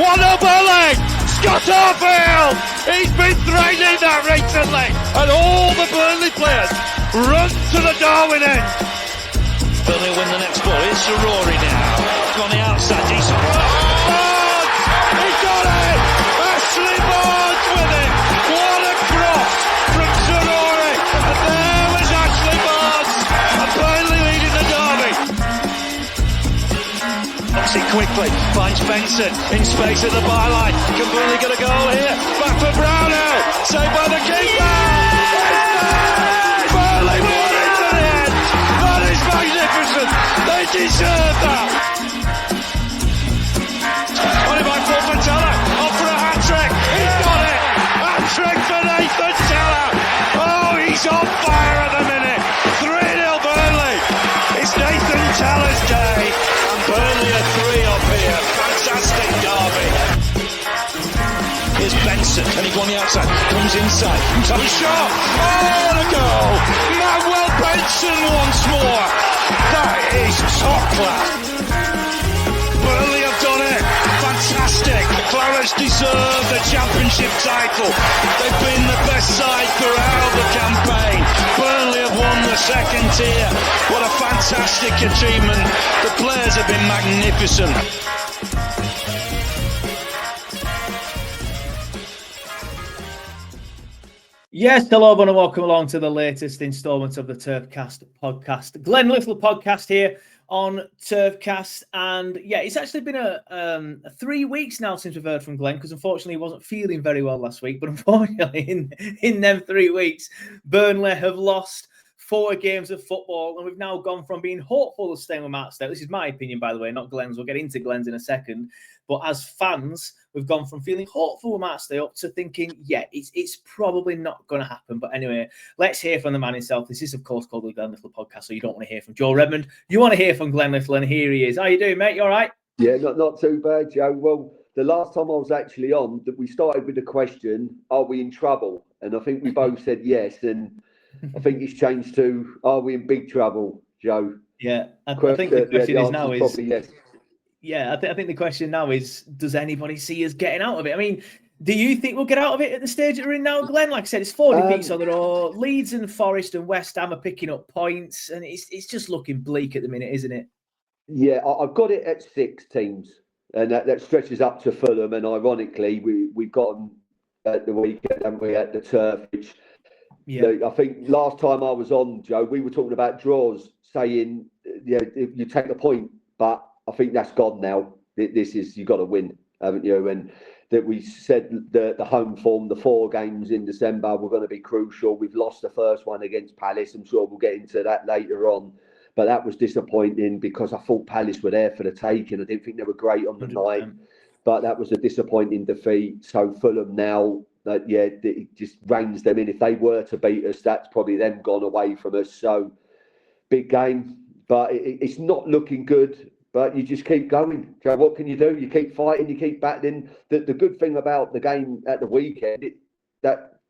What a bully! Scott Arfield! He's been threatening that recently, and all the Burnley players run to the Darwin end. Burnley win the next ball. Here's Rory now. On the outside, decent. Barnes! He got it! Ashley Barnes with it! What a cross from Rory! And there was Ashley Barnes! And Burnley leading the derby. Knocks it quickly. Finds Benson in space at the byline. Can Burnley get a goal here? Back for Brownell. Saved by the keeper! Burnley won it to the end! That is magnificent! They deserve that! Off for a hat-trick. He's got it! Hat-trick for Nathan Teller! Oh, he's on fire at the minute! 3-0 Burnley! It's Nathan Teller's day, and Burnley are 3 up here. Fantastic derby. Here's Benson. Can he go on the outside? Comes inside. Top shot. Oh, and a goal! Manuel Benson once more! That is top class! Burnley have done it! Fantastic! Clarence deserve the championship title. They've been the best side throughout the campaign. Burnley have won the second tier. What a fantastic achievement. The players have been magnificent. Yes, hello everyone and welcome along to the latest instalment of the Turfcast podcast. Glen Little Podcast here on Turfcast, and yeah, it's actually been a 3 weeks now since we've heard from Glenn, because unfortunately he wasn't feeling very well last week. But unfortunately, in them 3 weeks, Burnley have lost 4 games of football, and we've now gone from being hopeful of staying with matchday. This is my opinion, by the way, not Glenn's. We'll get into Glenn's in a second. But as fans, we've gone from feeling hopeful with matchday up to thinking, yeah, it's probably not going to happen. But anyway, let's hear from the man himself. This is, of course, called the Glen Little Podcast, so you don't want to hear from Joe Redmond. You want to hear from Glen Little, and here he is. How you doing, mate? You all right? Yeah, not too bad, Joe. Well, the last time I was actually on, that we started with the question, are we in trouble? And I think we both said yes, and I think it's changed to, are we in big trouble, Joe? Yeah, I think the question is now is... Yes. Yeah, I think the question now is, does anybody see us getting out of it? I mean, do you think we'll get out of it at the stage that we're in now, Glenn? Like I said, it's 4 defeats on the row. Leeds and Forest and West Ham are picking up points, and it's just looking bleak at the minute, isn't it? Yeah, I've got it at 6 teams, and that stretches up to Fulham. And ironically, we've got them at the weekend, haven't we, at the Turf, which I think last time I was on, Joe, we were talking about draws, saying, yeah, you take the point, but I think that's gone now. This is, you've got to win, haven't you? And that we said the home form, the 4 games in December were going to be crucial. We've lost the first one against Palace. I'm sure we'll get into that later on. But that was disappointing because I thought Palace were there for the taking. I didn't think they were great on the 100%. Night. But that was a disappointing defeat. So Fulham now, it just reins them in. If they were to beat us, that's probably them gone away from us. So big game. But it's not looking good. But you just keep going. Joe, what can you do? You keep fighting, you keep battling. The good thing about the game at the weekend, that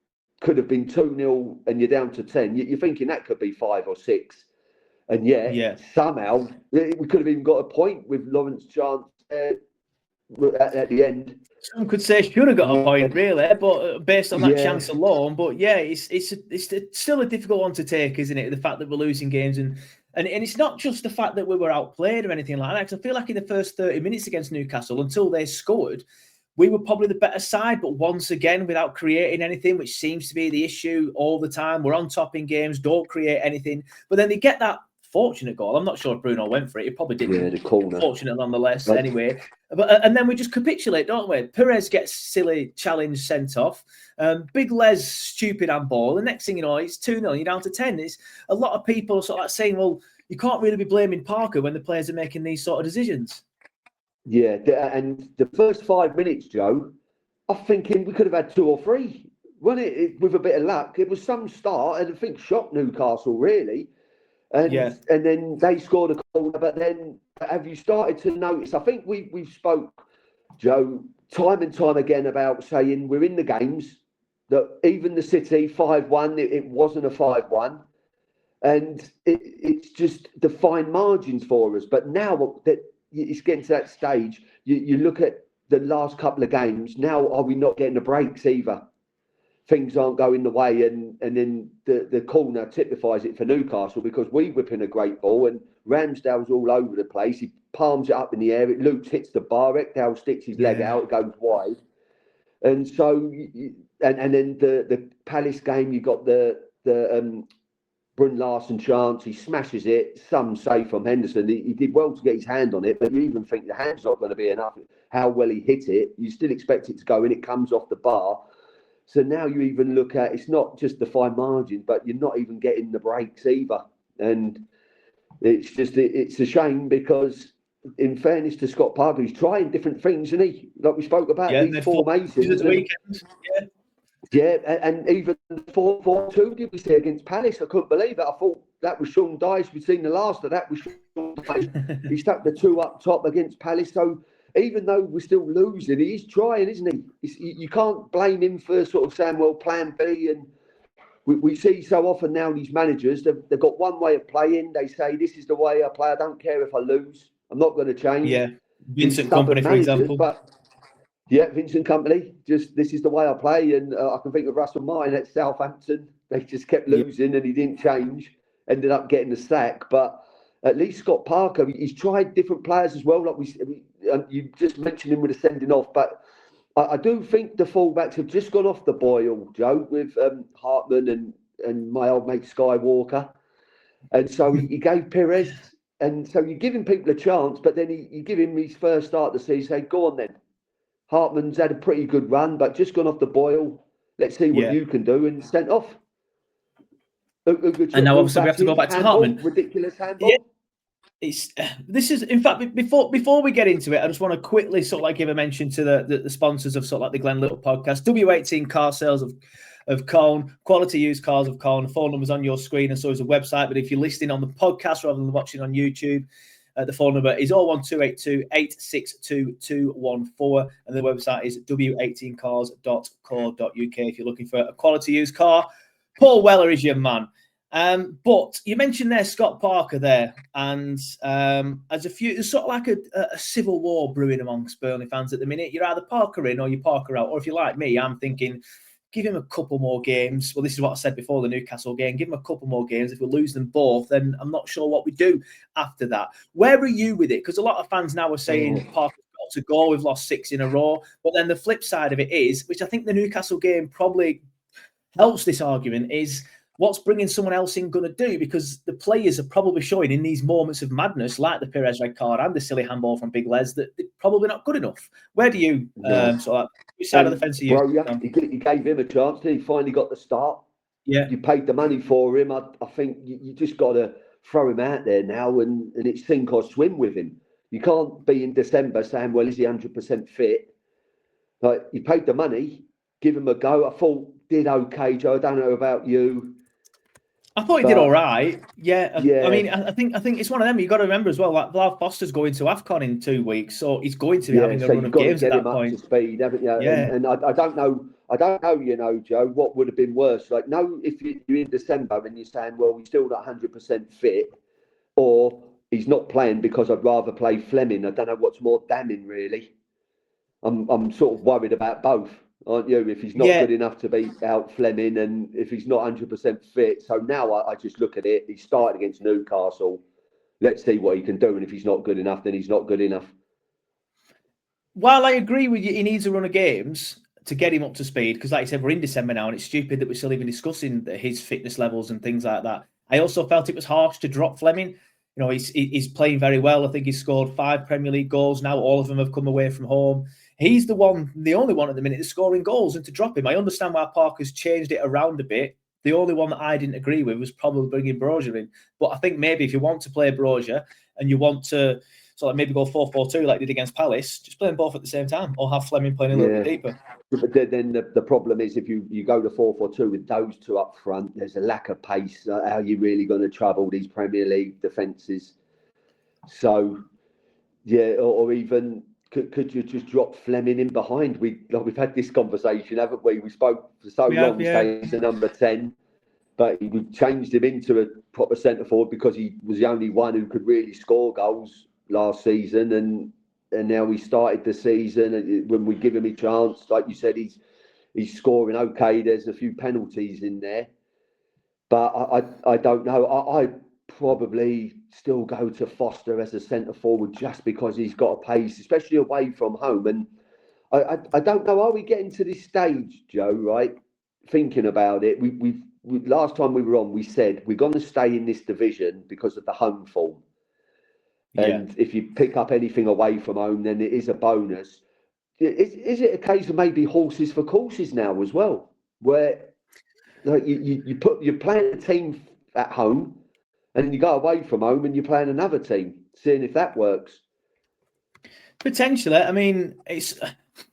could have been 2-0 and you're down to 10. You're thinking that could be 5 or 6. And somehow we could have even got a point with Lawrence Chance at the end. Some could say should have got a point, really, but based on that chance alone. But yeah, it's still a difficult one to take, isn't it? The fact that we're losing games and it's not just the fact that we were outplayed or anything like that. Because I feel like in the first 30 minutes against Newcastle, until they scored, we were probably the better side. But once again, without creating anything, which seems to be the issue all the time, we're on top in games, don't create anything. But then they get that fortunate goal. I'm not sure if Bruno went for it. He probably didn't. Yeah, the corner. Fortunate nonetheless. Right. Anyway, and then we just capitulate, don't we? Perez gets silly challenge sent off. Big Les stupid handball. The next thing you know, it's 2-0. You're down to 10. It's a lot of people sort of like saying, well, you can't really be blaming Parker when the players are making these sort of decisions. Yeah, and the first 5 minutes, Joe, I'm thinking we could have had 2 or 3. Wasn't it? With a bit of luck, it was some start, and I think shocked Newcastle really. And then they scored a goal. But then, have you started to notice? I think we've spoke, Joe, time and time again about saying we're in the games. That even the City 5-1, it wasn't a 5-1, and it's just the fine margins for us. But now that it's getting to that stage, you look at the last couple of games, now are we not getting the breaks either? Things aren't going the way, and then the corner typifies it for Newcastle, because we whip in a great ball and Ramsdale's all over the place. He palms it up in the air, it loops, hits the bar, Ekdal sticks his leg out, it goes wide. And so, and then the Palace game, you got the Brun Larson chance, he smashes it, some save from Henderson. He did well to get his hand on it, but you even think the hand's not going to be enough. How well he hit it, you still expect it to go in, it comes off the bar. So now you even look at, it's not just the fine margin, but you're not even getting the breaks either. And it's a shame, because in fairness to Scott Parker, he's trying different things, isn't he? Like we spoke about, these formations. Yeah, and even the 4-4-2 did we see against Palace? I couldn't believe it. I thought that was Sean Dyche. We've seen the last of that was Sean Dyche. He stuck the two up top against Palace. So even though we're still losing, he's trying, isn't he? You can't blame him for sort of saying, well, plan B. And we see so often now these managers, they've got one way of playing. They say, this is the way I play. I don't care if I lose. I'm not going to change. Yeah, Vincent Kompany, for example. But yeah, Vincent Kompany, just this is the way I play. And I can think of Russell Martin at Southampton. They just kept losing and he didn't change. Ended up getting the sack. But at least Scott Parker, he's tried different players as well. Like you just mentioned him with a sending off. But I do think the fullbacks have just gone off the boil, Joe, with Hartman and my old mate Skywalker. And so he gave Perez. And so you're giving people a chance, but then you give him his first start of the season, say, go on then. Hartman's had a pretty good run, but just gone off the boil. Let's see what you can do, and sent off. And now obviously we have to go back to Hartman. Ridiculous handball. Yeah. This is, in fact, before we get into it, I just want to quickly sort of like give a mention to the sponsors of sort of like the Glen Little Podcast. W18 Car Sales of Colne, quality used cars of Colne. The phone number's on your screen, and so is the website. But if you're listening on the podcast rather than watching on YouTube, the phone number is 01282 862 214, and the website is w18cars.co.uk if you're looking for a quality used car. Paul Weller is your man. But you mentioned there Scott Parker there, and as there's sort of like a civil war brewing amongst Burnley fans at the minute. You're either Parker in or you Parker out, or if you're like me, I'm thinking, give him a couple more games. Well, this is what I said before the Newcastle game. Give him a couple more games. If we lose them both, then I'm not sure what we do after that. Where are you with it? Because a lot of fans now are saying Parker's got to go. We've lost 6 in a row. But then the flip side of it is, which I think the Newcastle game probably helps this argument, is what's bringing someone else in going to do? Because the players are probably showing in these moments of madness, like the Perez red card and the silly handball from Big Les, that they're probably not good enough. Where do you sort of, which side of the fence are you? Well, yeah, you gave him a chance. He finally got the start. Yeah, you paid the money for him. I think you just got to throw him out there now, and it's sink or swim with him. You can't be in December saying, well, is he 100% fit? Like, you paid the money, give him a go. I thought did okay, Joe. I don't know about you. I thought he did all right. Yeah. I mean, I think it's one of them. You got to remember as well. Like Vlad Foster's going to AFCON in 2 weeks, so he's going to be having a run of games at that point. To speed, haven't you? Yeah. And I don't know. You know, Joe, what would have been worse? Like, if you're in December and you're saying, well, he's still not 100% fit, or he's not playing because I'd rather play Fleming. I don't know what's more damning, really. I'm sort of worried about both. Aren't you? If he's not good enough to beat out Fleming, and if he's not 100% fit. So now I just look at it. He started against Newcastle. Let's see what he can do. And if he's not good enough, then he's not good enough. While I agree with you, he needs a run of games to get him up to speed. Because like I said, we're in December now, and it's stupid that we're still even discussing his fitness levels and things like that. I also felt it was harsh to drop Fleming. You know, he's playing very well. I think he's scored 5 Premier League goals now. All of them have come away from home. He's the only one at the minute that's scoring goals, and to drop him, I understand why Parker's changed it around a bit. The only one that I didn't agree with was probably bringing Brozier in. But I think maybe if you want to play Brozier and you want to sort of maybe go 4-4-2 like they did against Palace, just play them both at the same time, or have Fleming playing a little bit deeper. But then the problem is if you go to 4-4-2 with those two up front, there's a lack of pace. How are you really going to trouble these Premier League defences? So, yeah, or even... Could you just drop Fleming in behind? We've had this conversation, haven't we? We spoke for so long saying he's a number 10, but we changed him into a proper centre forward because he was the only one who could really score goals last season, and and now he started the season. When we give him a chance, like you said, he's scoring okay. There's a few penalties in there, but I don't know. I probably still go to Foster as a centre forward just because he's got a pace, especially away from home. And I don't know. Are we getting to this stage, Joe? Right, thinking about it, we last time we were on, we said we're going to stay in this division because of the home form. And if you pick up anything away from home, then it is a bonus. Is it a case of maybe horses for courses now as well, where like you're playing a team at home, and then you go away from home and you're playing another team, seeing if that works? Potentially. I mean,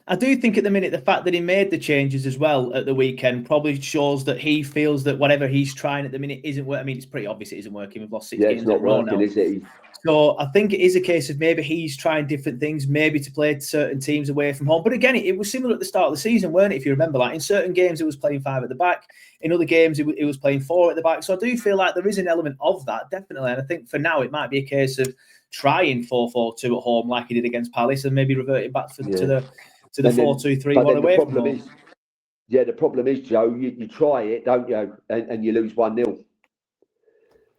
I do think at the minute the fact that he made the changes as well at the weekend probably shows that he feels that whatever he's trying at the minute isn't working. I mean, it's pretty obvious it isn't working. We've lost 6 games in a row now. Is it? So I think it is a case of maybe he's trying different things, maybe to play certain teams away from home. But again, it was similar at the start of the season, weren't it? If you remember, like in certain games, it was playing 5 at the back. In other games, it was playing 4 at the back. So I do feel like there is an element of that, definitely. And I think for now, it might be a case of trying 4-4-2 at home like he did against Palace and maybe reverting back to the 4-2-3-1 away from home. The problem is, Joe, you try it, don't you? And you lose 1-0.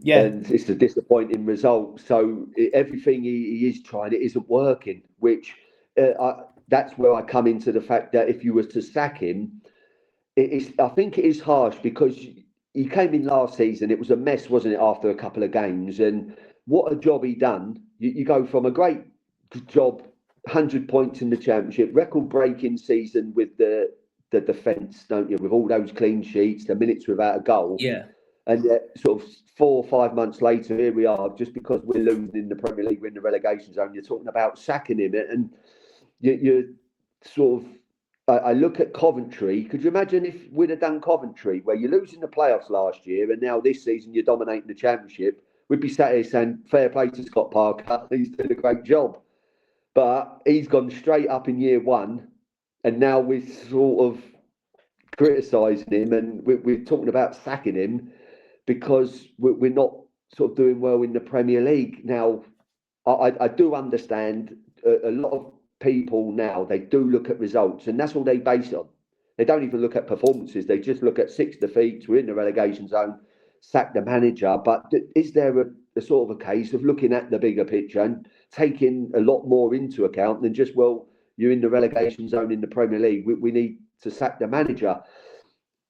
Yeah. And it's a disappointing result. So everything he is trying, it isn't working, which that's where I come into the fact that if you were to sack him, I think it is harsh because he came in last season. It was a mess, wasn't it, after a couple of games? And what a job he done. You go from a great job, 100 points in the Championship, record-breaking season with the defence, don't you? With all those clean sheets, the minutes without a goal. Yeah. And sort of 4 or 5 months later, here we are, just because we're losing in the Premier League, we're in the relegation zone. You're talking about sacking him, and you're sort of. I look at Coventry. Could you imagine if we'd have done Coventry, where you're losing the playoffs last year, and now this season you're dominating the Championship? We'd be sat here saying, "Fair play to Scott Parker. He's doing a great job." But he's gone straight up in year one, and now we're sort of criticising him, and we're talking about sacking him because we're not sort of doing well in the Premier League. Now, I do understand a lot of people now, they do look at results, and that's all they base on. They don't even look at performances. They just look at 6 defeats, we're in the relegation zone, sack the manager. But is there a sort of a case of looking at the bigger picture and taking a lot more into account than just, well, you're in the relegation zone in the Premier League, we need to sack the manager?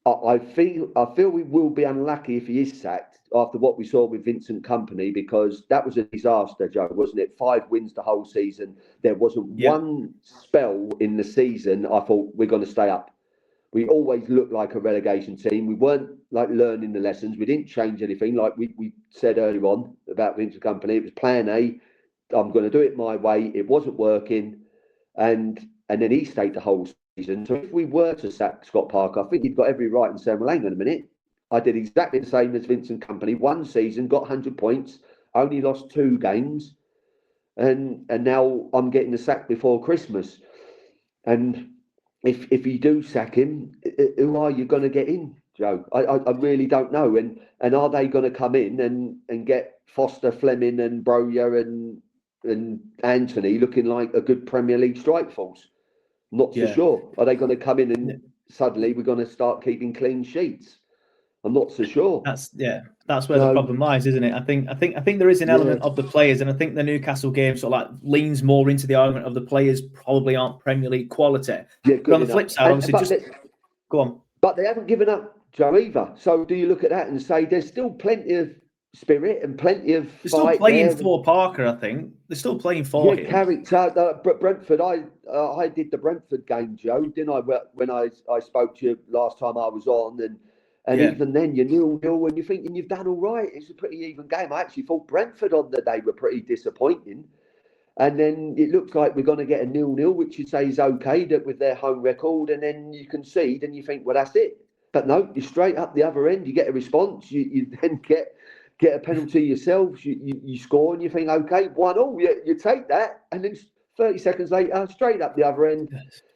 I feel we will be unlucky if he is sacked after what we saw with Vincent Kompany, because that was a disaster, Joe, wasn't it? 5 wins the whole season. There wasn't one spell in the season I thought we're going to stay up. We always looked like a relegation team. We weren't like learning the lessons. We didn't change anything, like we said earlier on about Vincent Kompany. It was plan A. I'm going to do it my way. It wasn't working, and then he stayed the whole season. So if we were to sack Scott Parker, I think he'd got every right in saying, well, hang on a minute. I did exactly the same as Vincent Kompany. 1 season, got 100 points, only lost 2 games, and now I'm getting the sack before Christmas. And if you do sack him, who are you going to get in, Joe? I really don't know. And are they going to come in and get Foster, Fleming and Broja and Anthony looking like a good Premier League strike force? Not so sure. Are they going to come in and suddenly we're going to start keeping clean sheets? I'm not so sure. That's where the problem lies, isn't it? I think there is an element of the players, and I think the Newcastle game sort of like leans more into the argument of the players probably aren't Premier League quality. Yeah, but on the flip side, obviously, go on. But they haven't given up, Joe, either. So do you look at that and say there's still plenty of spirit and plenty of They're still playing for Parker, I think. They're still playing for him. Character. Brentford, I did the Brentford game, Joe, didn't I? When I spoke to you last time I was on, and even then you're 0-0 and you're thinking you've done all right. It's a pretty even game. I actually thought Brentford on the day were pretty disappointing. And then it looks like we're going to get a 0-0, which you say is okay that with their home record, and then you concede and you think, well, that's it. But no, you're straight up the other end. You get a response. You then get a penalty yourselves. You score and you think, okay, 1-1. You take that, and then 30 seconds later, straight up the other end.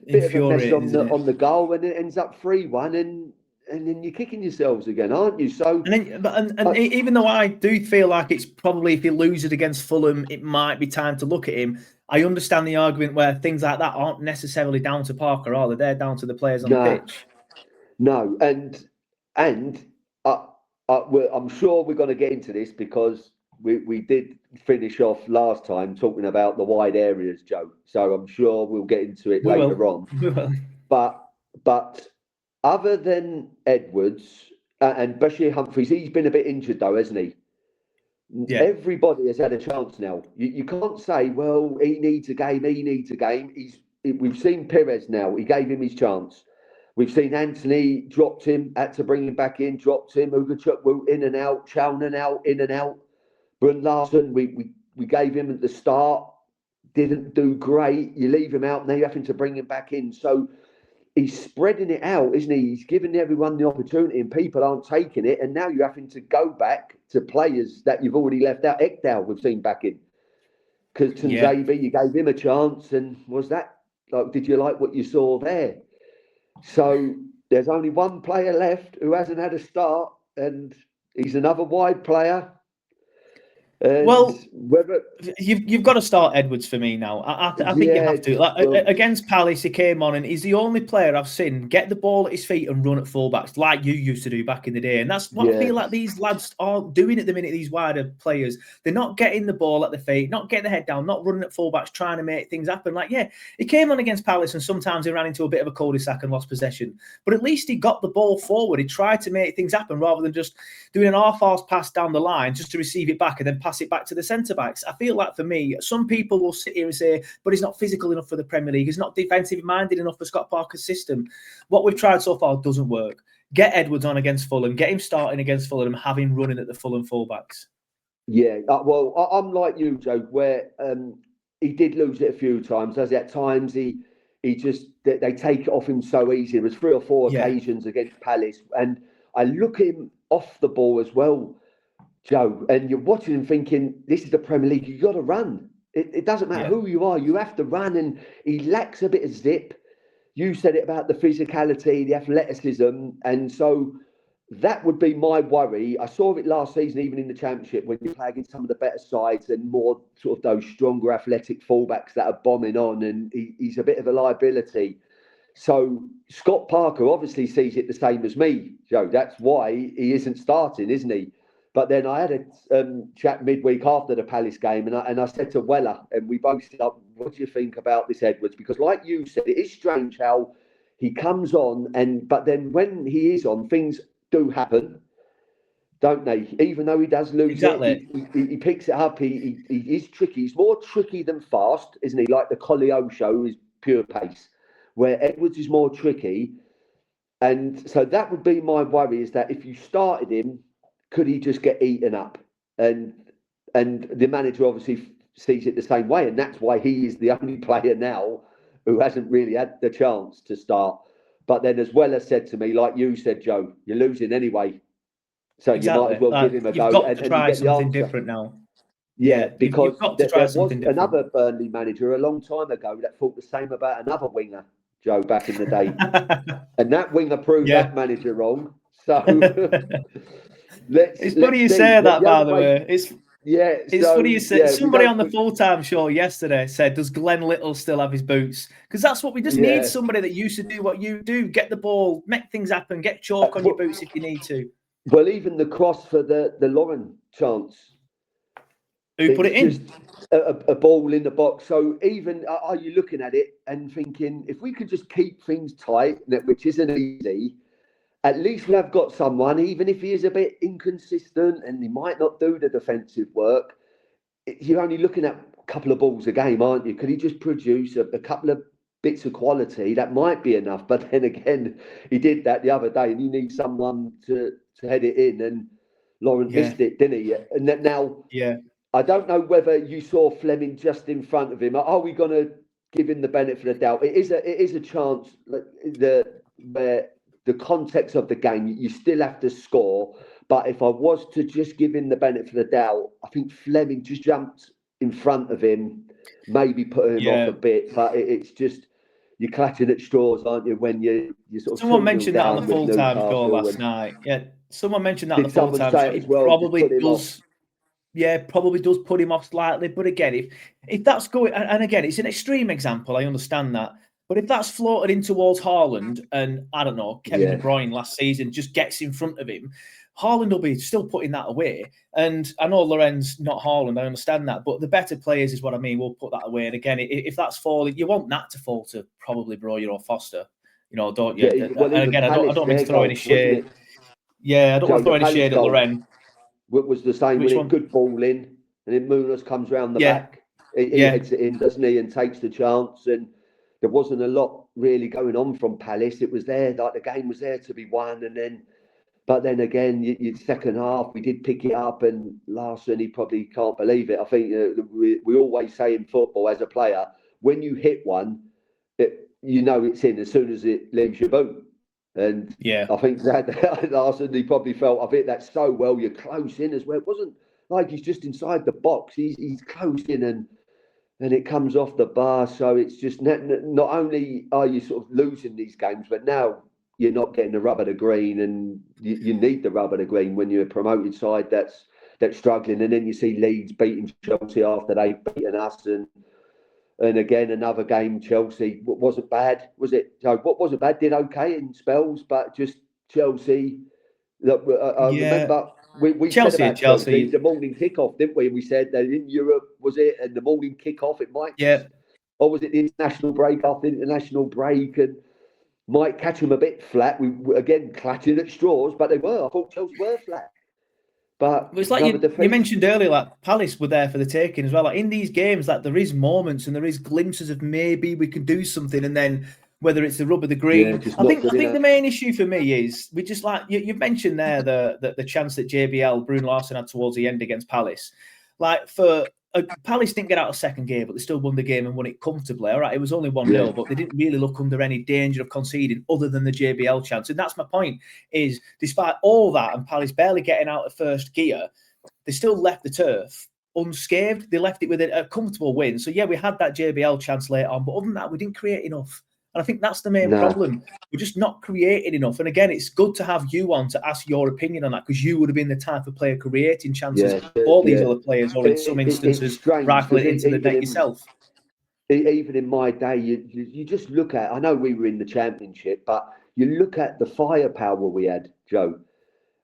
Bit of a mess on the goal, and it ends up 3-1. then you're kicking yourselves again, aren't you? So, and even though I do feel like it's probably, if he loses against Fulham, it might be time to look at him. I understand the argument where things like that aren't necessarily down to Parker, are they? They're down to the players on the pitch. No, and I'm sure we're going to get into this because we did finish off last time talking about the wide areas, Joe. So I'm sure we'll get into it later on. But other than Edwards and Bashir Humphreys, he's been a bit injured though, hasn't he? Yeah. Everybody has had a chance now. You can't say, well, he needs a game. We've seen Perez now. He gave him his chance. We've seen Anthony, dropped him, had to bring him back in, dropped him. Ugachukwu in and out, Chalnan out, in and out. Brun Larson, we gave him at the start, didn't do great. You leave him out, now you're having to bring him back in. So he's spreading it out, isn't he? He's giving everyone the opportunity and people aren't taking it. And now you're having to go back to players that you've already left out. Ekdal, we've seen back in. Because Tunzabi, you gave him a chance. And was that, did you like what you saw there? So there's only one player left who hasn't had a start, and he's another wide player. And you've got to start Edwards for me now. I think you have to. Against Palace, he came on, and he's the only player I've seen get the ball at his feet and run at fullbacks like you used to do back in the day. And that's what I feel like these lads are doing at the minute. These wider players, they're not getting the ball at the feet, not getting the head down, not running at fullbacks, trying to make things happen. He came on against Palace, and sometimes he ran into a bit of a cul-de-sac and lost possession. But at least he got the ball forward. He tried to make things happen rather than just doing an half-arse pass down the line just to receive it back and then pass it back to the centre-backs. I feel like, for me, some people will sit here and say, but he's not physical enough for the Premier League. He's not defensive-minded enough for Scott Parker's system. What we've tried so far doesn't work. Get Edwards on against Fulham. Get him starting against Fulham and have him running at the Fulham fullbacks. Yeah, I'm like you, Joe, where he did lose it a few times. As at times, they take it off him so easy. There was 3 or 4 occasions against Palace. And I look at him off the ball as well, Joe, and you're watching him thinking, this is the Premier League, you've got to run. It doesn't matter who you are, you have to run, and he lacks a bit of zip. You said it about the physicality, the athleticism, and so that would be my worry. I saw it last season, even in the Championship, when you play against some of the better sides and more sort of those stronger athletic fullbacks that are bombing on, and he's a bit of a liability. So Scott Parker obviously sees it the same as me, Joe. That's why he isn't starting, isn't he? But then I had a chat midweek after the Palace game, and I said to Weller, and we both said, what do you think about this Edwards? Because like you said, it is strange how he comes on, but then when he is on, things do happen, don't they? Even though he does lose it, he picks it up. He is tricky. He's more tricky than fast, isn't he? Like the Collio show is pure pace, where Edwards is more tricky. And so that would be my worry, is that if you started him, could he just get eaten up? And the manager obviously sees it the same way, and that's why he is the only player now who hasn't really had the chance to start. But then, as well as said to me, like you said, Joe, you're losing anyway, so you might as well give him a go. You've got to try something different now. Yeah, because there was another Burnley manager a long time ago that thought the same about another winger, Joe, back in the day, and that winger proved that manager wrong. So. It's funny you say that, by the way. It's funny you say. Somebody on the full-time show yesterday said, does Glen Little still have his boots? Because that's what we just need, somebody that used to do what you do, get the ball, make things happen, get chalk on your boots if you need to. Well, even the cross for the Lauren chance. Who put it in? Just a ball in the box. So even, are you looking at it and thinking, if we could just keep things tight, which isn't easy, at least we have got someone, even if he is a bit inconsistent and he might not do the defensive work, you're only looking at a couple of balls a game, aren't you? Could he just produce a couple of bits of quality? That might be enough. But then again, he did that the other day, and you need someone to head it in. And Lauren missed it, didn't he? And now, I don't know whether you saw Fleming just in front of him. Are we going to give him the benefit of the doubt? It is a chance where the context of the game, you still have to score. But if I was to just give him the benefit of the doubt, I think Fleming just jumped in front of him, maybe put him off a bit. But it's just, you're clutching at straws, aren't you? When you sort of someone mentioned that on the full-time goal last and night. Yeah, someone mentioned that on the did someone full-time say show. it as It well, just probably put him does. off? Yeah, probably does put him off slightly. But again, if that's going, and again, it's an extreme example. I understand that. But if that's floated in towards Haaland, and I don't know, Kevin De Bruyne last season just gets in front of him, Haaland will be still putting that away. And I know Loren's not Haaland, I understand that. But the better players is what I mean, will put that away. And again, if that's falling, you want that to fall to probably Broyer or Foster, don't you? Yeah, well, and again, I don't mean to throw any shade. Yeah, I don't want to throw any shade at Loren. Was the same. Which with one? A good ball in, and then Munoz comes round the back. He heads it in, doesn't he, and takes the chance. And there wasn't a lot really going on from Palace. It was there, like the game was there to be won. But then again, you second half, we did pick it up, and Larson, he probably can't believe it. I think we always say in football as a player, when you hit one, it's in as soon as it leaves your boot. And I think that Larson, he probably felt, I've hit that so well, you're close in as well. It wasn't like he's just inside the box. He's close in and it comes off the bar. So it's just not only are you sort of losing these games, but now you're not getting the rub of the green, and you need the rub of the green when you're a promoted side that's struggling. And then you see Leeds beating Chelsea after they've beaten us, and again, another game, Chelsea wasn't bad, was it? No, what wasn't bad, did okay in spells, but just Chelsea. Look, I remember we Chelsea said about Chelsea the morning kickoff, didn't we? We said that in Europe, was it? And the morning kickoff, it might. Yeah. Or was it the international break after the international break? And might catch them a bit flat. We again clutching at straws, but they were. I thought Chelsea were flat. But it's like you mentioned earlier, like Palace were there for the taking as well. Like in these games, like there is moments and there is glimpses of maybe we can do something, and then whether it's the rub of the green. I think the main issue for me is we just like you've mentioned there the chance that JBL Bruno Larson had towards the end against Palace. Like for Palace didn't get out of second game, but they still won the game and won it comfortably. All right, it was only 1-0, but they didn't really look under any danger of conceding other than the JBL chance. And that's my point, is despite all that and Palace barely getting out of first gear, they still left the turf unscathed. They left it with a comfortable win. So, yeah, we had that JBL chance later on, but other than that, we didn't create enough. And I think that's the main problem. We're just not creating enough. And again, it's good to have you on to ask your opinion on that, because you would have been the type of player creating chances for these other players, or in some instances, rifling it into the net yourself. Even in my day, you just look at, I know we were in the Championship, but you look at the firepower we had, Joe.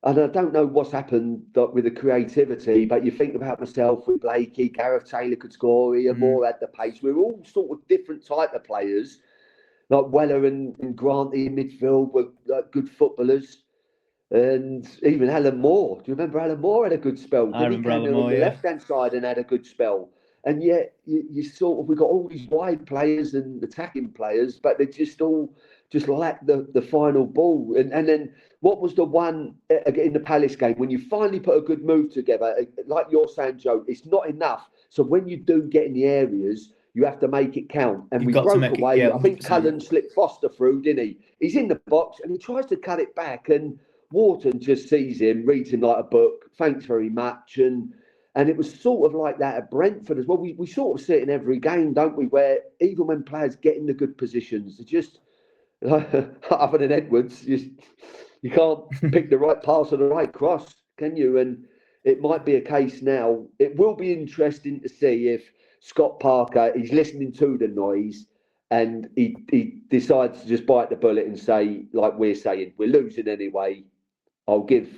And I don't know what's happened with the creativity, but you think about myself with Blakey, Gareth Taylor could score, Ian Moore had the pace. We're all sort of different type of players. Like Weller and Granty in midfield were like good footballers. And even Alan Moore. Do you remember Alan Moore had a good spell? I remember Alan Moore, on the left-hand side and had a good spell. And yet you sort of, we've got all these wide players and attacking players, but they just all lack the final ball. And then what was the one in the Palace game when you finally put a good move together, like you're saying, Joe, it's not enough. So when you do get in the areas, you have to make it count. And we broke away. I think Cullen slipped Foster through, didn't he? He's in the box and he tries to cut it back, and Wharton just sees him, reads him like a book. Thanks very much. And it was sort of like that at Brentford as well. We sort of see it in every game, don't we? Where even when players get in the good positions, they just, other than Edwards, you can't pick the right pass or the right cross, can you? And it might be a case now. It will be interesting to see if Scott Parker, he's listening to the noise and he decides to just bite the bullet and say, like we're saying, we're losing anyway. I'll give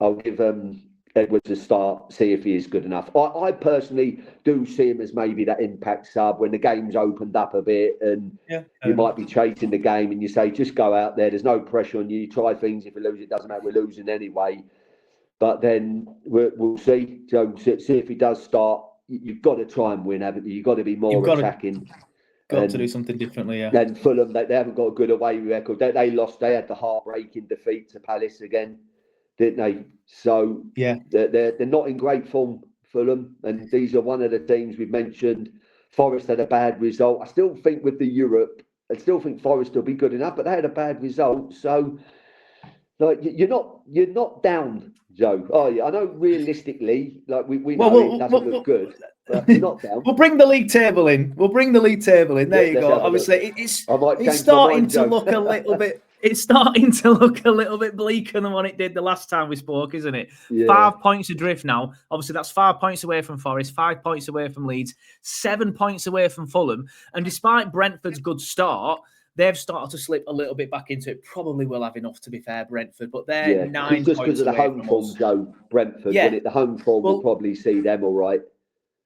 Edwards a start, see if he is good enough. I personally do see him as maybe that impact sub when the game's opened up a bit and you might be chasing the game and you say, just go out there. There's no pressure on you. You try things. If you lose, it doesn't matter. We're losing anyway. But then we'll see. So see if he does start. You've got to try and win, haven't you? You've got to be more attacking. Got to do something differently, yeah. And Fulham, they haven't got a good away record. They lost. They had the heartbreaking defeat to Palace again, didn't they? So they're not in great form, Fulham. And these are one of the teams we've mentioned. Forest had a bad result. I still think with the Europe, I still think Forest will be good enough, but they had a bad result. So like you're not down, Joe. Oh yeah, I know realistically, like we know it doesn't look good. But you're not down. We'll bring the league table in. There you go. Obviously, it's starting to look a little bit. It's starting to look a little bit bleaker than what it did the last time we spoke, isn't it? Yeah. 5 points adrift now. Obviously, that's 5 points away from Forest, 5 points away from Leeds, 7 points away from Fulham. And despite Brentford's good start, they've started to slip a little bit back into it. Probably will have enough, to be fair, Brentford, but they're 9 points just because of the home form, Joe. Brentford, the home form will probably see them all right.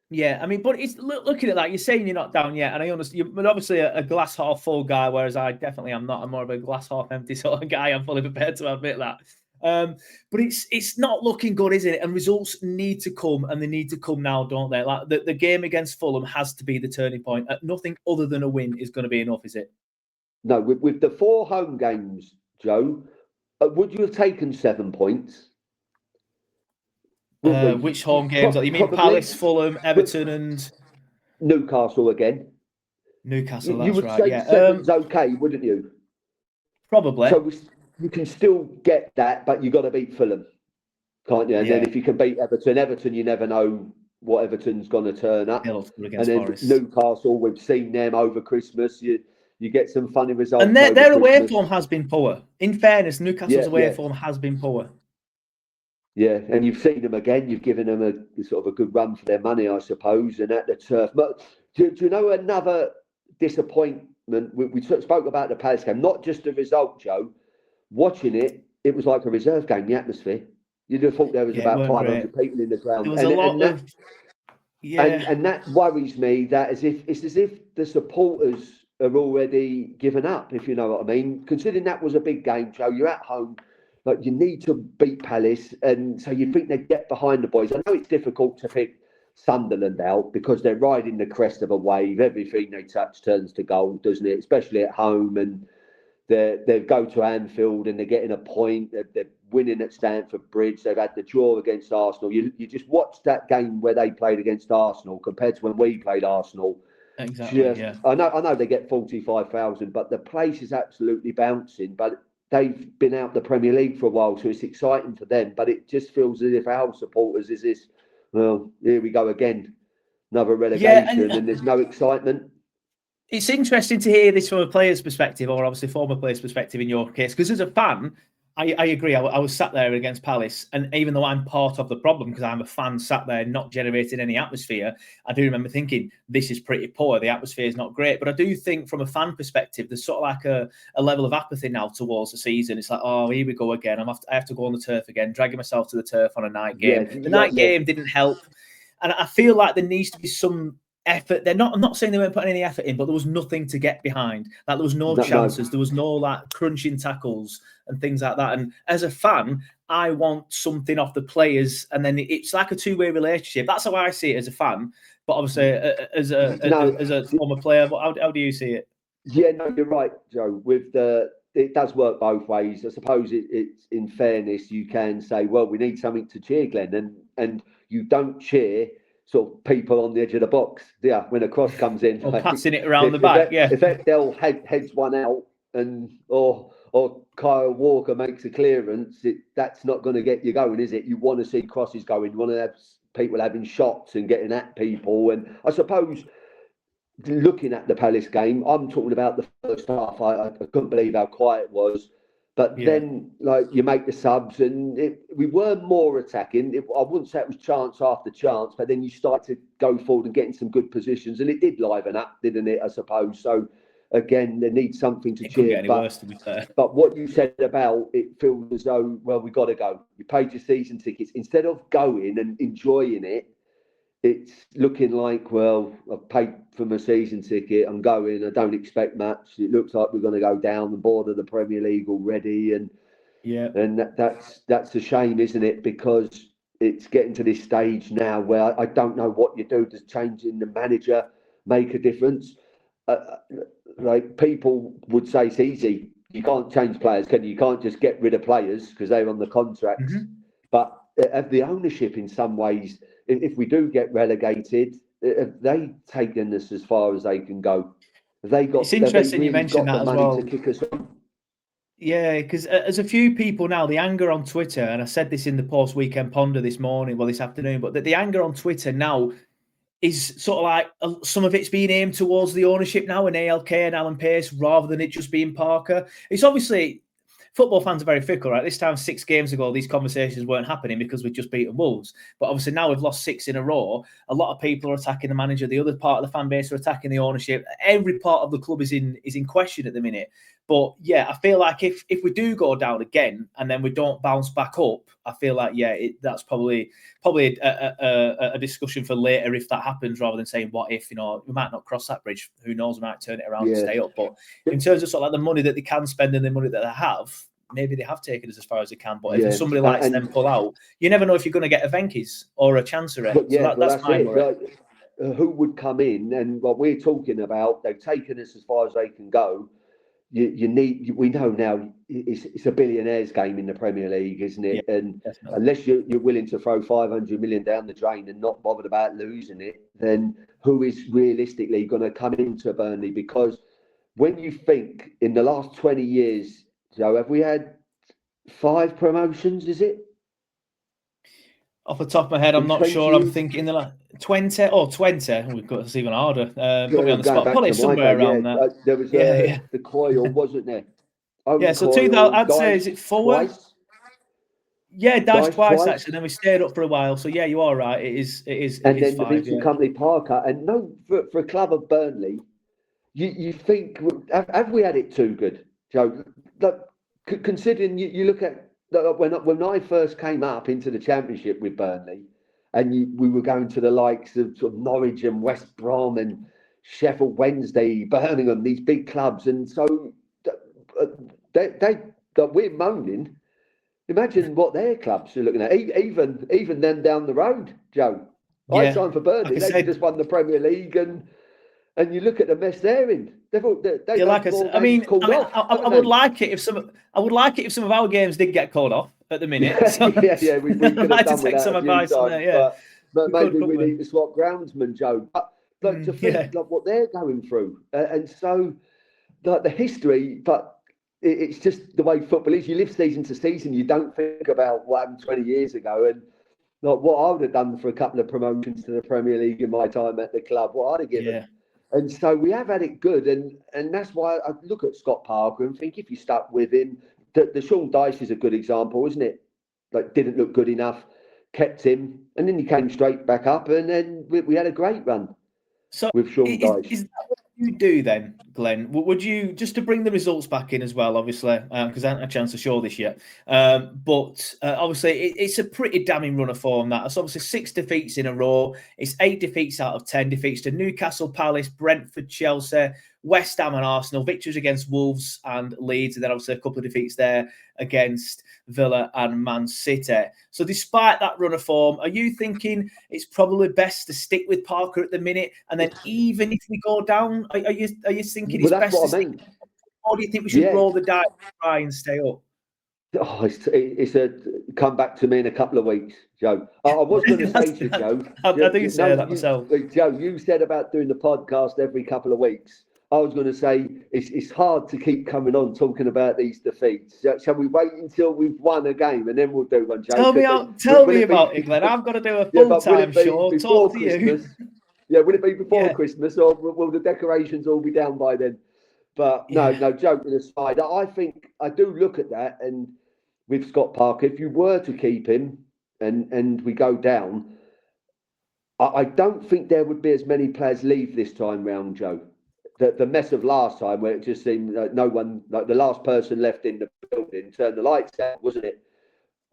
Yeah, I mean, but it's looking at that. You're saying you're not down yet, and I understand. You're obviously a glass half full guy, whereas I definitely am not. I'm more of a glass half empty sort of guy. I'm fully prepared to admit that. But it's not looking good, is it? And results need to come, and they need to come now, don't they? Like the game against Fulham has to be the turning point. Nothing other than a win is going to be enough, is it? No, with the 4 home games, Joe, would you have taken 7 points? Which home games? You mean Palace, Fulham, Everton, and Newcastle again? Newcastle, that's you would right. say 7's okay, wouldn't you? Probably. So you can still get that, but you got to beat Fulham, can't you? And then if you can beat Everton, you never know what Everton's going to turn up. And then Forest. Newcastle, we've seen them over Christmas. You get some funny results. And their away form has been poor. In fairness, Newcastle's away form has been poor. Yeah, and you've seen them again. You've given them a sort of a good run for their money, I suppose, and at the turf. But do you know another disappointment? We spoke about the Palace game, not just the result, Joe. Watching it, it was like a reserve game, the atmosphere. You'd have thought there was about 500 people in the ground. There was a lot of... And that worries me, that it's as if the supporters are already given up, if you know what I mean. Considering that was a big game, Joe, you're at home. Like, you need to beat Palace, and so you think they'd get behind the boys. I know it's difficult to pick Sunderland out because they're riding the crest of a wave. Everything they touch turns to gold, doesn't it? Especially at home, and they go to Anfield and they're getting a point. They're winning at Stamford Bridge. They've had the draw against Arsenal. You just watch that game where they played against Arsenal compared to when we played Arsenal. Exactly. I know they get 45,000, but the place is absolutely bouncing. But they've been out the Premier League for a while, so it's exciting for them. But it just feels as if our supporters is this, well, here we go again, another relegation, and there's no excitement. It's interesting to hear this from a player's perspective, or obviously former player's perspective in your case, because as a fan, I agree. I was sat there against Palace, and even though I'm part of the problem because I'm a fan sat there not generating any atmosphere, I do remember thinking this is pretty poor. The atmosphere is not great, but I do think from a fan perspective, there's sort of like a level of apathy now towards the season. It's like, oh, here we go again. I have to go on the turf again, dragging myself to the turf on a night game. The night game didn't help, and I feel like there needs to be some effort. I'm not saying they weren't putting any effort in, but there was nothing to get behind. Like, there was no chances. There was no like crunching tackles and things like that. And as a fan, I want something off the players, and then it's like a two-way relationship. That's how I see it as a fan. But obviously, as a former player, how do you see it? Yeah, no, you're right, Joe. It does work both ways. I suppose it's in fairness, you can say, well, we need something to cheer, Glenn, and you don't cheer sort of people on the edge of the box. Yeah, when a cross comes in, or passing it around the back. If they'll heads one out, and or Kyle Walker makes a clearance, that's not going to get you going, is it? You want to see crosses going. You want to have people having shots and getting at people. And I suppose looking at the Palace game, I'm talking about the first half. I couldn't believe how quiet it was. But then, like, you make the subs, and we were more attacking. I wouldn't say it was chance after chance, but then you start to go forward and get in some good positions, and it did liven up, didn't it? I suppose so. Again, there needs something to cheer. Get any worse, to be fair. But what you said about it feels as though, well, we got to go. You paid your season tickets. Instead of going and enjoying it, it's looking like, well, I've paid for my season ticket. I'm going. I don't expect much. It looks like we're going to go down the board of the Premier League already, and that's a shame, isn't it? Because it's getting to this stage now where I don't know what you do. Does changing the manager make a difference? Like, people would say it's easy. You can't change players, can you? You can't just get rid of players because they're on the contracts. Mm-hmm. But of the ownership, in some ways, if we do get relegated, have they taken us as far as they can go? Have they got? It's interesting you mentioned that as well. To kick us on? Yeah, because there's a few people now, the anger on Twitter, and I said this in the post-weekend ponder this afternoon, but the anger on Twitter now is sort of like some of it's being aimed towards the ownership now and ALK and Alan Pace rather than it just being Parker. It's obviously, football fans are very fickle, right? This time 6 games ago, these conversations weren't happening because we'd just beaten Wolves. But obviously now we've lost 6 in a row. A lot of people are attacking the manager. The other part of the fan base are attacking the ownership. Every part of the club is in question at the minute. But yeah, I feel like if we do go down again and then we don't bounce back up, I feel like, that's probably a discussion for later if that happens, rather than saying what if. We might not cross that bridge. Who knows? We might turn it around and stay up. But in terms of sort of like the money that they can spend and the money that they have, maybe they have taken us as far as they can. But if somebody likes them pull out, you never know if you're going to get a Venkis or a Chancery. That's my worry. Who would come in? And what we're talking about, they've taken us as far as they can go. We know now it's a billionaire's game in the Premier League, isn't it? Yeah, and definitely. Unless you're willing to throw 500 million down the drain and not bothered about losing it, then who is realistically going to come into Burnley? Because when you think in the last 20 years, Joe, have we had 5 promotions? Is it? Off the top of my head, I'm not sure. I'm thinking the like 20. Oh, 20. We've got this even harder. Put me on the spot. Probably somewhere around that. There was the Coyle, wasn't there? So 2000. I'd say, is it 4? Twice? Yeah, Dyche twice actually. Then we stayed up for a while. So yeah, you are right. It is. And then 5, the Vincent Company Parker. And no, for a club of Burnley, you think, have we had it too good, Joe? Considering you look at. When I first came up into the Championship with Burnley, and we were going to the likes of sort of Norwich and West Brom and Sheffield Wednesday, Birmingham, these big clubs, and so we're moaning. Imagine what their clubs are looking at. Even them down the road, Joe. I signed for Burnley. They just won the Premier League, and you look at the mess they're in. I would like it if some of our games did get called off at the minute. So, we could have like done to take some advice on that. But maybe we need to swap groundsman, Joe. But to think like what they're going through, and so like the history. But it's just the way football is. You live season to season. You don't think about what happened 20 years ago, and like what I would have done for a couple of promotions to the Premier League in my time at the club. What I'd have given. Yeah. And so we have had it good, and that's why I look at Scott Parker and think if you stuck with him, the Sean Dyche is a good example, isn't it? Like didn't look good enough, kept him, and then he came straight back up, and then we had a great run with Sean Dyche. Is that what you do then, Glenn? Would you, just to bring the results back in as well, obviously, because I haven't had a chance to show this yet, but obviously it's a pretty damning run of form. That's obviously 6 defeats in a row. It's 8 defeats out of 10 defeats to Newcastle, Palace, Brentford, Chelsea, West Ham and Arsenal, victories against Wolves and Leeds, and then obviously a couple of defeats there against Villa and Man City. So despite that run of form, are you thinking it's probably best to stick with Parker at the minute? And then even if we go down, are you thinking it's best to stick? Or do you think we should roll the dice and try and stay up? Oh, it's a come back to me in a couple of weeks, Joe. I was going to say to you, Joe. I do say that myself. Joe, you said about doing the podcast every couple of weeks. I was going to say it's hard to keep coming on talking about these defeats. Shall we wait until we've won a game and then we'll do one, Joe? Tell me about it, Glenn. I've got to do a full-time show. Talk to you. Yeah, will it be before Christmas, or will the decorations all be down by then? But no, joking aside, I think I do look at that, and with Scott Parker, if you were to keep him and we go down, I don't think there would be as many players leave this time round, Joe. The mess of last time, where it just seemed like no one, like the last person left in the building turned the lights out, wasn't it?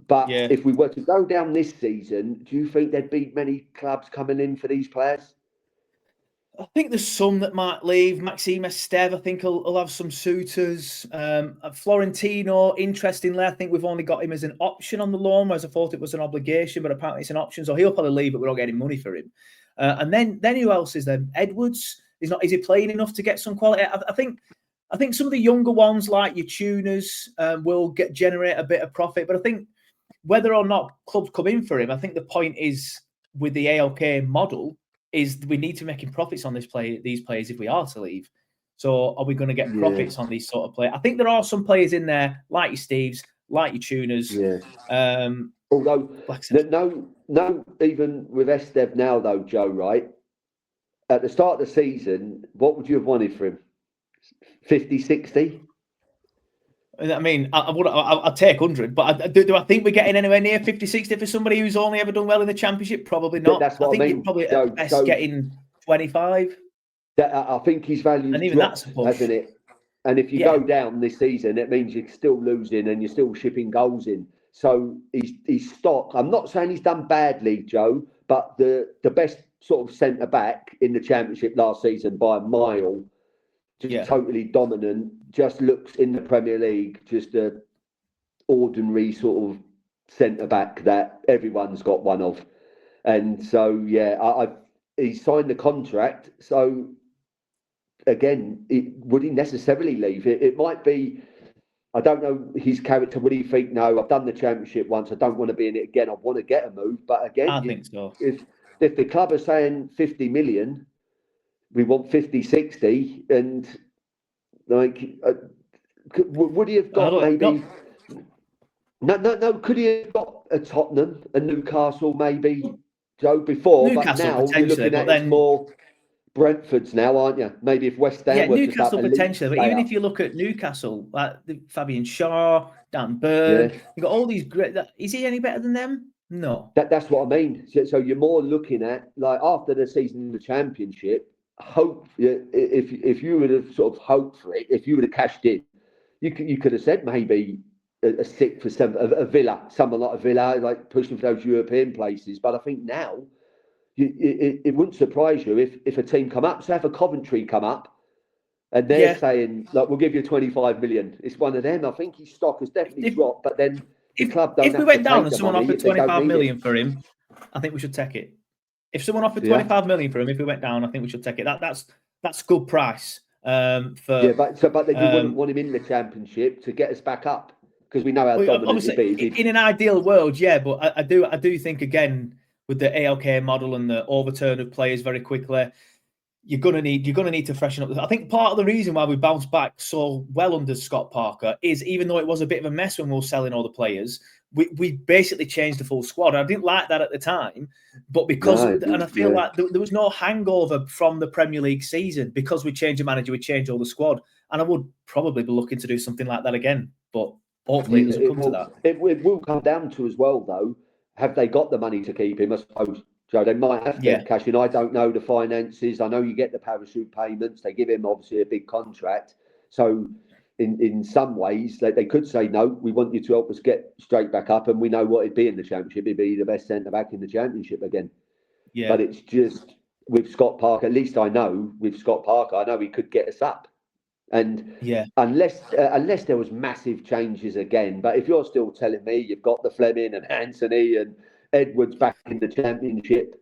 But if we were to go down this season, do you think there'd be many clubs coming in for these players? I think there's some that might leave. Maxime Esteve, I think, will have some suitors. Florentino, interestingly, I think we've only got him as an option on the loan, whereas I thought it was an obligation, but apparently it's an option. So he'll probably leave, but we're not getting money for him. And then who else is there? Edwards. Is he playing enough to get some quality? I think some of the younger ones, like your tuners, will generate a bit of profit. But I think whether or not clubs come in for him, I think the point is with the ALK model is we need to make him profits on these players if we are to leave. So are we going to get profits on these sort of players? I think there are some players in there, like your Steves, like your Tuners. Yeah. Although, no, even with Estev now, though, Joe, right? At the start of the season, what would you have wanted for him? 50, 60? I mean, I'd take 100, but do I think we're getting anywhere near 50, 60 for somebody who's only ever done well in the Championship? Probably not. That's what I think you're probably at best getting 25. I think his value's and even dropped, that's a push, hasn't it? And if you go down this season, it means you're still losing and you're still shipping goals in. So his stock, I'm not saying he's done badly, Joe, but the best sort of centre-back in the Championship last season by a mile, just totally dominant, just looks in the Premier League, just a ordinary sort of centre-back that everyone's got one of. And so, he signed the contract. So, again, would he necessarily leave? It might be, I don't know his character. Would he think, no, I've done the Championship once, I don't want to be in it again, I want to get a move. But again, I think so. If the club are saying 50 million, we want 50, 60, and like, would he have got maybe... No, could he have got a Tottenham, a Newcastle maybe, Joe, before? Newcastle, but now you're looking at it more Brentford's now, aren't you? Maybe if West Ham were Newcastle potentially, but even if you look at Newcastle, like Fabian Shaw, Dan Burn, you've got all these great... Is he any better than them? No. That's what I mean. So you're more looking at, like, after the season in the Championship, hope, if you would have sort of hoped for it, if you would have cashed in, you could have said maybe a 6th for 7th, a Villa, someone like a Villa, like pushing for those European places. But I think now, it wouldn't surprise you if a team come up, so if a Coventry come up, and they're saying, like, we'll give you 25 million. It's one of them. I think his stock has definitely dropped, but then the club don't. If we went down and someone offered 25 million for him, I think we should take it. If someone offered 25 million for him, if we went down, I think we should take it. That's a good price. But then you wouldn't want him in the Championship to get us back up, because we know how dominant he'd be. In an ideal world, but I do think, again, with the ALK model and the overturn of players very quickly, you're gonna need to freshen up. I think part of the reason why we bounced back so well under Scott Parker is, even though it was a bit of a mess when we were selling all the players, we basically changed the full squad. I didn't like that at the time, but I feel like there was no hangover from the Premier League season because we changed the manager, we changed all the squad, and I would probably be looking to do something like that again. But hopefully it doesn't come to that. It will come down to, as well, though, have they got the money to keep him? I suppose, Joe, they might have to cash in. I don't know the finances. I know you get the parachute payments. They give him, obviously, a big contract. So in some ways, they could say, no, we want you to help us get straight back up, and we know what it'd be in the Championship. It'd be the best centre-back in the Championship again. Yeah. But it's just, with Scott Parker, at least I know, with Scott Parker, I know he could get us up. And unless there was massive changes again, but if you're still telling me you've got the Fleming and Anthony and Edwards back in the Championship,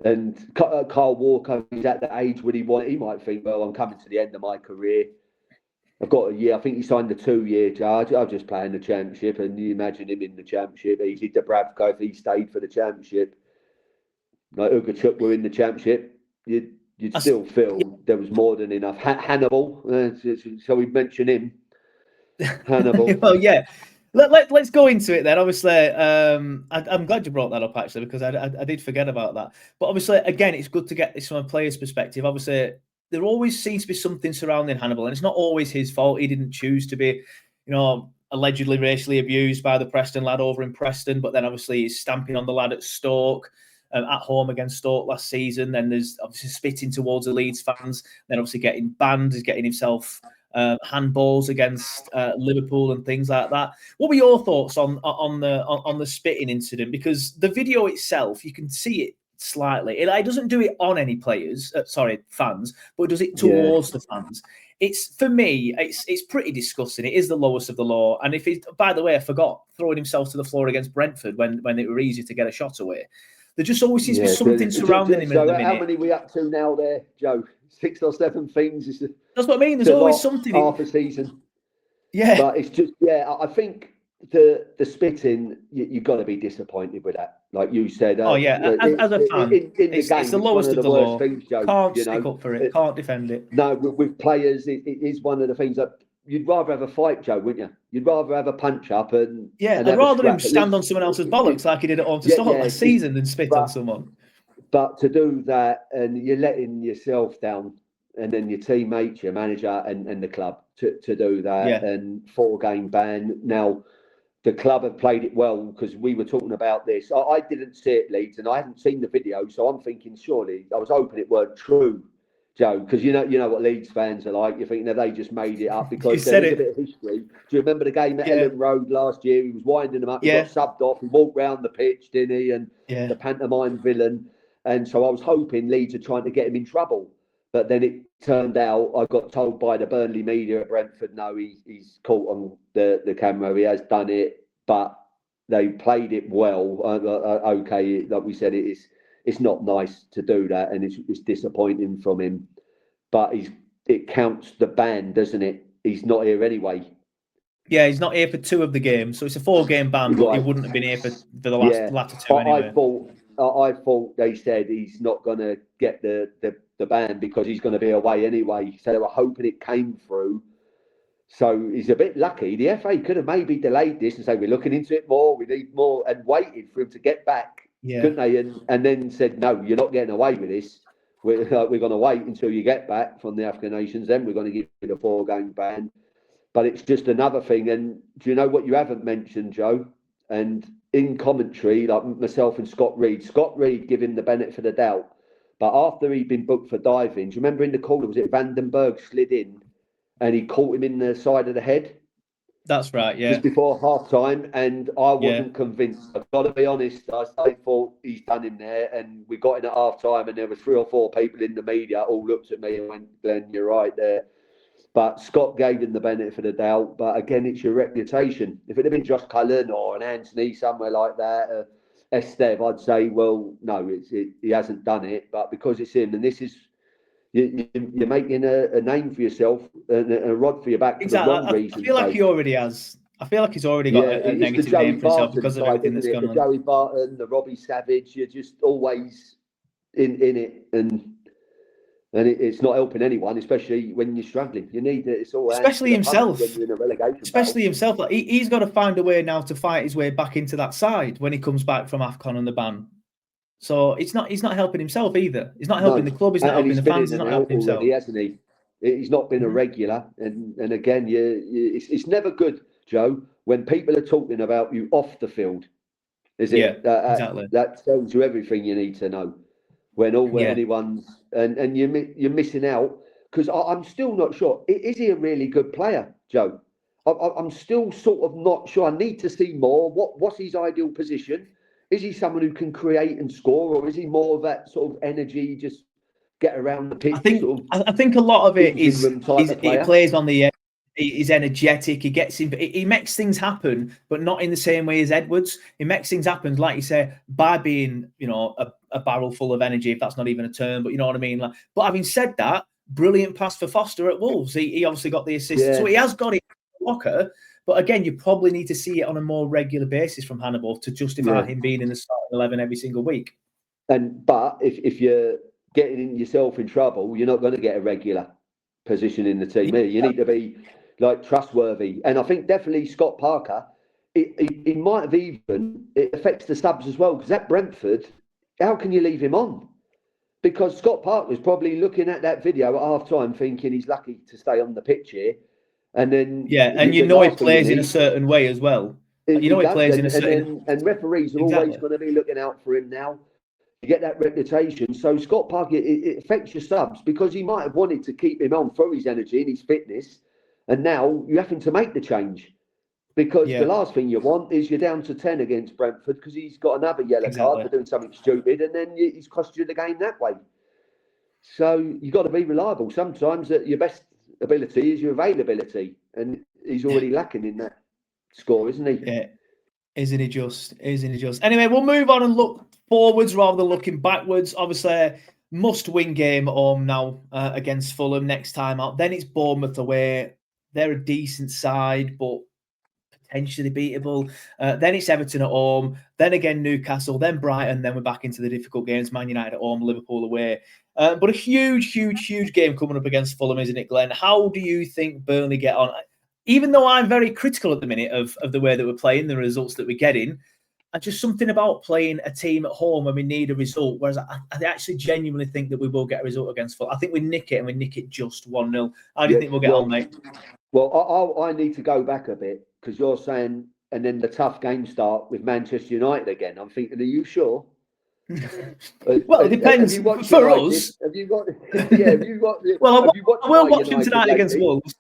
and Kyle Walker, he's at the age when he might think, well, I'm coming to the end of my career. I've got a year. I think he signed a 2-year charge. I'll just play in the Championship, and you imagine him in the Championship. Easy to Dubravka if he stayed for the Championship. Like Ugachuk were in the Championship, you'd still feel there was more than enough. Hannibal, shall we mention him? Hannibal. Well, yeah. Let's go into it then. Obviously, I'm glad you brought that up, actually, because I did forget about that. But obviously, again, it's good to get this from a player's perspective. Obviously, there always seems to be something surrounding Hannibal, and it's not always his fault. He didn't choose to be, allegedly racially abused by the Preston lad over in Preston, but then obviously he's stamping on the lad at Stoke. At home against Stoke last season, then there's obviously spitting towards the Leeds fans, then obviously getting banned, is getting himself handballs against Liverpool and things like that. What were your thoughts on the spitting incident? Because the video itself, you can see it slightly. It doesn't do it on any fans, but it does it towards the fans. It's, for me, it's pretty disgusting. It is the lowest of the law. And if he, by the way, I forgot, throwing himself to the floor against Brentford when it were easy to get a shot away. There just always seems to be something surrounding him in the minute. How many are we up to now there, Joe? 6 or 7 things? That's what I mean. There's always something. Half a season. Yeah. But it's just, I think the spitting, you've got to be disappointed with that. Like you said. As a fan, in the it's game, the lowest one of the the worst law. things, Joe. Can't stick up for it. Can't defend it. No, with players, it is one of the things that you'd rather have a fight, Joe, wouldn't you? You'd rather have a punch up and I'd rather him stand on someone else's bollocks like he did at home to start last season than spit on someone. But to do that, and you're letting yourself down, and then your teammates, your manager, and the club to do that, and 4-game ban. Now, the club have played it well because we were talking about this. I didn't see it, Leeds, and I hadn't seen the video, so I'm thinking surely I was hoping it weren't true, Joe, because you know what Leeds fans are like. You're thinking that they just made it up because there's a bit of history. Do you remember the game at Ellen Road last year? He was winding them up. He got subbed off. He walked round the pitch, didn't he? And the pantomime villain. And so I was hoping Leeds are trying to get him in trouble. But then it turned out, I got told by the Burnley media at Brentford, no, he's caught on the camera. He has done it, but they played it well. Okay, like we said, it's not nice to do that, and it's disappointing from him. But it counts the ban, doesn't it? He's not here anyway. Yeah, he's not here for 2 of the games, so it's a 4-game ban, but he wouldn't have been here for the latter 2 anyway. I thought they said he's not going to get the ban because he's going to be away anyway. So they were hoping it came through. So he's a bit lucky. The FA could have maybe delayed this and say, we're looking into it more, we need more, and waited for him to get back, couldn't they? And then said, no, you're not getting away with this. We're going to wait until you get back from the African nations. Then we're going to give you the 4-game ban. But it's just another thing. And do you know what you haven't mentioned, Joe? And in commentary, like myself and Scott Reed give him the benefit of the doubt. But after he'd been booked for diving, do you remember in the corner, was it Vandenberg slid in and he caught him in the side of the head? That's right, yeah. Just before half-time, and I wasn't convinced. I've got to be honest, I thought he's done him there, and we got in at half-time, and there were 3 or 4 people in the media all looked at me and went, Glenn, you're right there. But Scott gave him the benefit of the doubt. But again, it's your reputation. If it had been Josh Cullen or an Anthony, somewhere like that, Esteve, I'd say, well, no, he hasn't done it. But because it's him, and this is, you're making a name for yourself and a rod for your back for the wrong reason. I feel like he already has. I feel like he's already got a negative name for himself because of everything that's gone on. The Joey Barton, the Robbie Savage, you're just always in it, and it's not helping anyone, especially when you're struggling. You need it. It's all especially himself. When you're in a relegation especially himself. Like he's got to find a way now to fight his way back into that side when he comes back from AFCON and the ban. So he's not helping himself either. He's not helping the club. He's not helping the fans. He's not helping himself. Already, hasn't he? He's not been a regular, and again, it's never good, Joe, when people are talking about you off the field. Is it? Yeah, exactly. That tells you everything you need to know. When anyone's and you're missing out, because I'm still not sure. Is he a really good player, Joe? I'm still sort of not sure. I need to see more. What's his ideal position? Is he someone who can create and score, or is he more of that sort of energy, just get around the pitch? I think a lot of it is he plays on the. He's energetic. He gets in. He makes things happen, but not in the same way as Edwards. He makes things happen, like you say, by being, a barrel full of energy. If that's not even a term, but you know what I mean. But having said that, brilliant pass for Foster at Wolves. He obviously got the assist, so he has got it in the locker. But again, you probably need to see it on a more regular basis from Hannibal to justify him being in the starting 11 every single week. But if you're getting yourself in trouble, you're not going to get a regular position in the team. You need to be trustworthy. And I think definitely Scott Parker, it might have it affects the subs as well, because at Brentford, how can you leave him on? Because Scott Parker was probably looking at that video at half-time thinking he's lucky to stay on the pitch here. And then and he plays in a certain way as well. He plays in a certain. And referees are always going to be looking out for him now. You get that reputation. So Scott Parker, it affects your subs, because he might have wanted to keep him on through his energy and his fitness, and now you're having to make the change, because the last thing you want is you're down to 10 against Brentford because he's got another yellow card for doing something stupid, and then he's cost you the game that way. So you've got to be reliable. Sometimes your best ability is your availability, and he's already lacking in that score, isn't he? Yeah, isn't he just? Anyway, we'll move on and look forwards rather than looking backwards. Obviously, must-win game at home now against Fulham next time out. Then it's Bournemouth away. They're a decent side, but potentially beatable. Then it's Everton at home, then again Newcastle, then Brighton, then we're back into the difficult games, Man United at home, Liverpool away. But a huge game coming up against Fulham, isn't it, Glenn? How do you think Burnley get on? Even though I'm very critical at the minute of the way that we're playing, the results that we're getting, and just something about playing a team at home when we need a result, whereas I actually genuinely think that we will get a result against Fulham. I think we nick it, and we nick it just 1-0. How do you think we'll get on, mate? Well, I need to go back a bit, because you're saying, and then the tough games start with Manchester United again. I'm thinking, are you sure? Well, it depends. For us, have you got? Yeah, have you got? Well, I will watch him tonight against Wolves.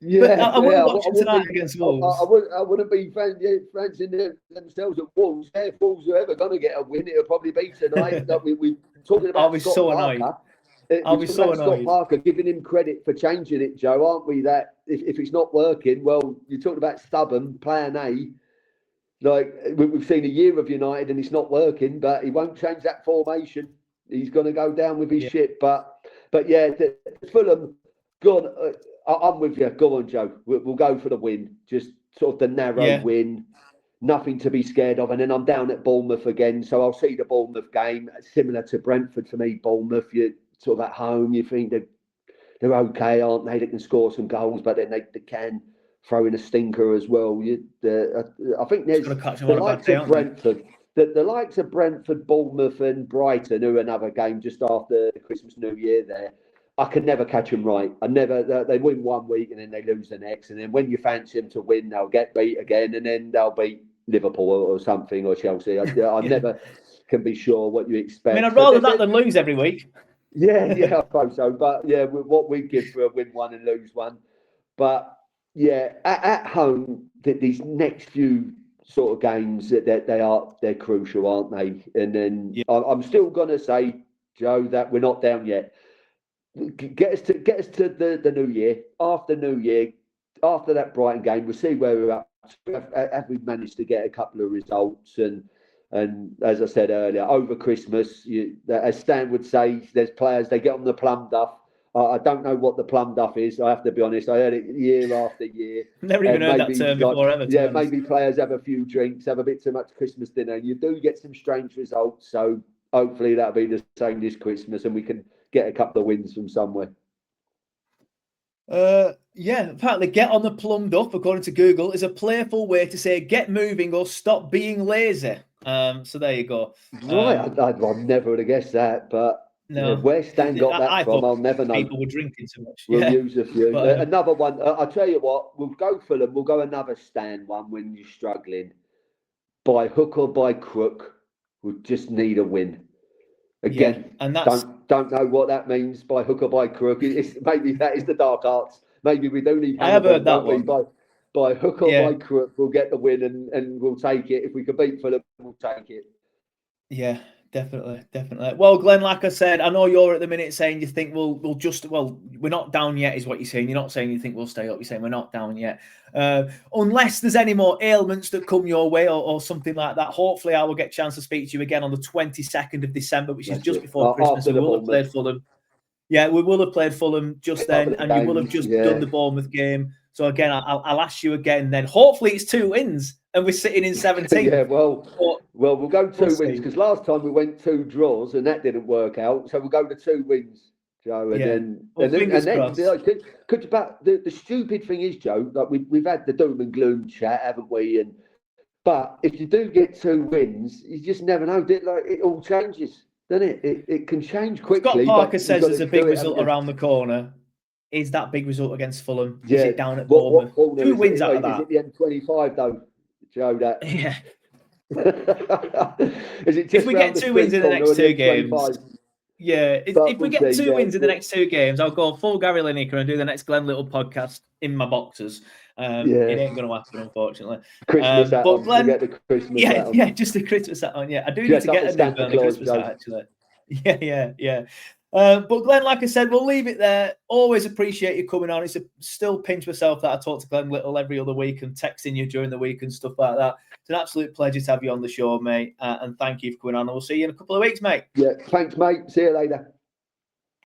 Yeah, I will watch him tonight against Wolves. I wouldn't be fancying themselves at Wolves. If Wolves are ever going to get a win, it'll probably be tonight. That we're talking about. I'll be so annoyed. I'll be so annoyed. Scott Parker, giving him credit for changing it, Joe, aren't we? That if it's not working, well, you're talking about stubborn, plan A. Like, we've seen a year of United and it's not working, but he won't change that formation. He's going to go down with his shit. But yeah, Fulham, go on. I'm with you. Go on, Joe. We'll go for the win. Just sort of the narrow win. Nothing to be scared of. And then I'm down at Bournemouth again. So I'll see the Bournemouth game. Similar to Brentford for me, Bournemouth. You're sort of at home. You think they're okay, aren't they? They can score some goals, but then they can throw in a stinker as well. I think there's the likes of Brentford. The likes of Brentford, Bournemouth and Brighton, who are another game just after the Christmas New Year there. I can never catch them right. They win one week and then they lose the next. And then when you fancy them to win, they'll get beat again and then they'll beat Liverpool or something, or Chelsea. I never can be sure what you expect. I mean, I'd rather that than lose every week. Yeah, I suppose so. But yeah, what we give for a win one and lose one. But yeah, at home, these next few sort of games, they're crucial, aren't they? And then I'm still going to say, Joe, that we're not down yet. Get us to the new year. After New Year, after that Brighton game, we'll see where we're at. Have we managed to get a couple of results? And as I said earlier, over Christmas, as Stan would say, there's players, they get on the plum duff. I don't know what the plum duff is. I have to be honest. I heard it year after year. Never even heard that term before ever. Yeah, maybe players have a few drinks, have a bit too much Christmas dinner, and you do get some strange results. So hopefully that'll be the same this Christmas, and we can get a couple of wins from somewhere. Apparently get on the plumbed up, according to Google, is a playful way to say get moving or stop being lazy. So there you go. Right, I never would have guessed that, but no. Where Stan got that from, I'll never know. People were drinking too much. We'll use a few. But, another one, I'll tell you what, we'll go for them. We'll go another Stan one when you're struggling. By hook or by crook, we just need a win. Again, and that's... don't know what that means by hook or by crook. Maybe that is the dark arts. Maybe we do need. I have heard that one. By hook or by crook, we'll get the win and we'll take it. If we can beat Fulham, we'll take it. Yeah, definitely. Well, Glenn, like I said, I know you're at the minute saying you think we're not down yet, is what you're saying. You're not saying you think we'll stay up. You're saying we're not down yet. Unless there's any more ailments that come your way or something like that. Hopefully, I will get a chance to speak to you again on the 22nd of December, which is just before Christmas. We will have played Fulham. Yeah, we will have played Fulham just then, and you will have just done the Bournemouth game. So again, I'll ask you again then. Hopefully, it's 2 wins and we're sitting in 17th. Yeah, well, we'll go 2 wins because last time we went 2 draws and that didn't work out. So we'll go to 2 wins, Joe, and then could about the stupid thing is, Joe, like we've had the doom and gloom chat, haven't we? But if you do get 2 wins, you just never know. It all changes, doesn't it? It can change quickly. Scott Parker says there's a big result around the corner. Is that big result against Fulham? Yeah. Is it down at Bournemouth? 2 wins out of that. Is it the M25 though, Joe? That yeah. Is it just if we get 2 wins in the next 2 games? Yeah. If we get 2 wins in the next 2 games, I'll go full Gary Lineker and do the next Glen Little podcast in my boxers. It ain't going to happen, unfortunately. Christmas hat on. Glenn, get the Christmas hat on. Yeah, just the Christmas hat on. Yeah, I do need to get a new Christmas hat actually. Yeah. But Glenn, like I said, we'll leave it there. Always appreciate you coming on. It's still pinch myself that I talk to Glen Little every other week and texting you during the week and stuff like that. It's an absolute pleasure to have you on the show, mate. And thank you for coming on. And we'll see you in a couple of weeks, mate. Yeah, thanks, mate. See you later.